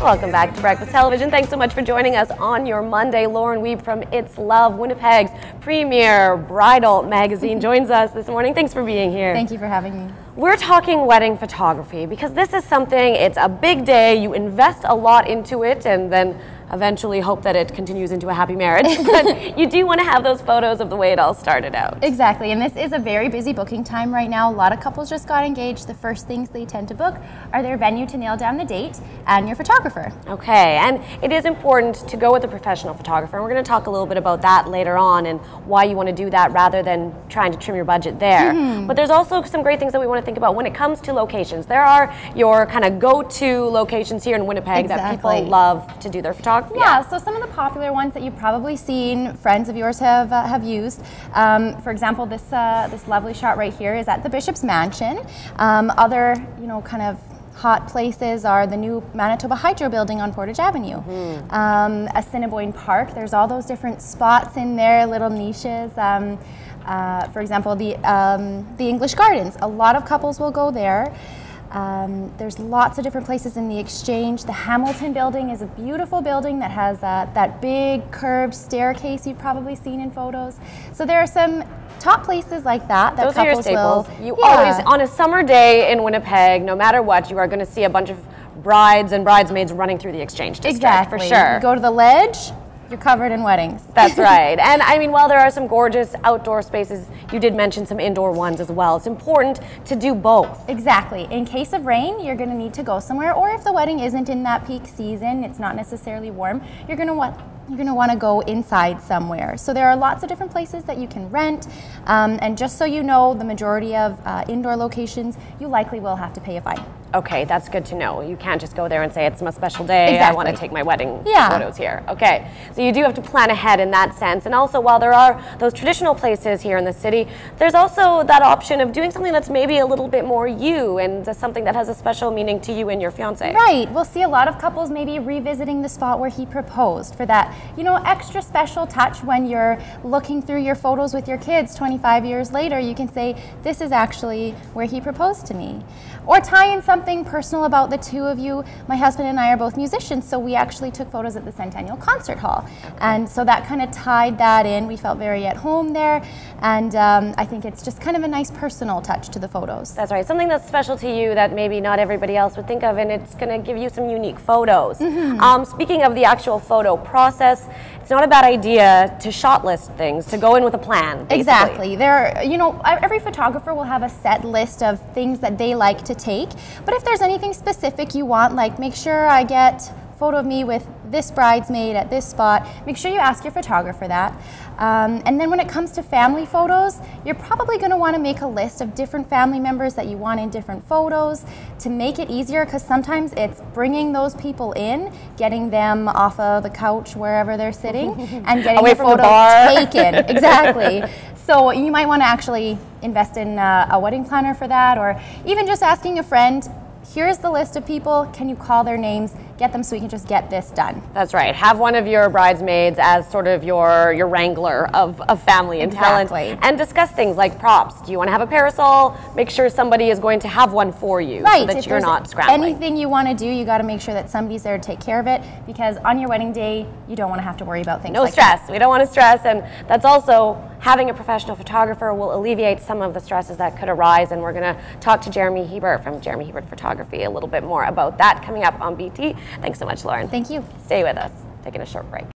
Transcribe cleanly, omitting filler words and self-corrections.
Welcome back to Breakfast Television. Thanks so much for joining us on your Monday. Lauren Wiebe from It's Love, Winnipeg's premier bridal magazine, joins us this morning. Thanks for being here. Thank you for having me. We're talking wedding photography because this is something, it's a big day, you invest a lot into it and then eventually hope that it continues into a happy marriage. But you do want to have those photos of the way it all started out. Exactly, and this is a very busy booking time right now. A lot of couples just got engaged. The first things they tend to book are their venue to nail down the date and your photographer. Okay, and it is important to go with a professional photographer. And we're going to talk a little bit about that later on and why you want to do that rather than trying to trim your budget there. But there's also some great things that we want to think about when it comes to locations. There are your kind of go-to locations here in Winnipeg that people love to do their photography. Yeah, so some of the popular ones that you've probably seen, friends of yours have used. For example, this lovely shot right here is at the Bishop's Mansion. Other, kind of hot places are the new Manitoba Hydro building on Portage Avenue. Assiniboine Park, there's all those different spots in there, little niches. For example, the English Gardens, a lot of couples will go there. There's lots of different places in the Exchange. The Hamilton building is a beautiful building that has that big curved staircase you've probably seen in photos. So there are some top places like that those couples are your staples. will. You always, on a summer day in Winnipeg, no matter what, you are going to see a bunch of brides and bridesmaids running through the Exchange district. Exactly. For sure. You go to the Ledge, you're covered in weddings. That's right. And I mean, while there are some gorgeous outdoor spaces, you did mention some indoor ones as well. It's important to do both. Exactly. In case of rain, you're going to need to go somewhere, or if the wedding isn't in that peak season, it's not necessarily warm, you're going to want to go inside somewhere. So there are lots of different places that you can rent, and just so you know, the majority of indoor locations, you likely will have to pay a fine. Okay, that's good to know. You can't just go there and say, it's my special day, I want to take my wedding photos here. Okay, so you do have to plan ahead in that sense. And also, while there are those traditional places here in the city, there's also that option of doing something that's maybe a little bit more you and something that has a special meaning to you and your fiancé. Right, we'll see a lot of couples maybe revisiting the spot where he proposed for that, extra special touch when you're looking through your photos with your kids 25 years later. You can say, this is actually where he proposed to me. Or tie in something personal about the two of you. My husband and I are both musicians, so we actually took photos at the Centennial Concert Hall. And so that kind of tied that in. We felt very at home there. And I think it's just kind of a nice personal touch to the photos. That's right. Something that's special to you that maybe not everybody else would think of, and it's going to give you some unique photos. Speaking of the actual photo process, it's not a bad idea to shot list things, to go in with a plan, basically. Exactly. Every photographer will have a set list of things that they like to take. But if there's anything specific you want, like make sure I get a photo of me with this bridesmaid at this spot, make sure you ask your photographer that. And then when it comes to family photos, you're probably going to want to make a list of different family members that you want in different photos to make it easier, because sometimes it's bringing those people in, getting them off of the couch wherever they're sitting, and getting away the from photo the bar. taken. Exactly. So you might want to actually invest in a wedding planner for that, or even just asking a friend, here's the list of people, can you call their names, get them so we can just get this done. That's right. Have one of your bridesmaids as sort of your wrangler of family and talent, and discuss things like props. Do you want to have a parasol? Make sure somebody is going to have one for you, so that you're not scrambling. Anything you want to do, you got to make sure that somebody's there to take care of it, because on your wedding day, you don't want to have to worry about things like that. No stress. We don't want to stress, and that's also, having a professional photographer will alleviate some of the stresses that could arise, and we're going to talk to Jeremy Hebert from Jeremy Hebert Photography a little bit more about that coming up on BT. Thanks so much, Lauren. Thank you. Stay with us. Taking a short break.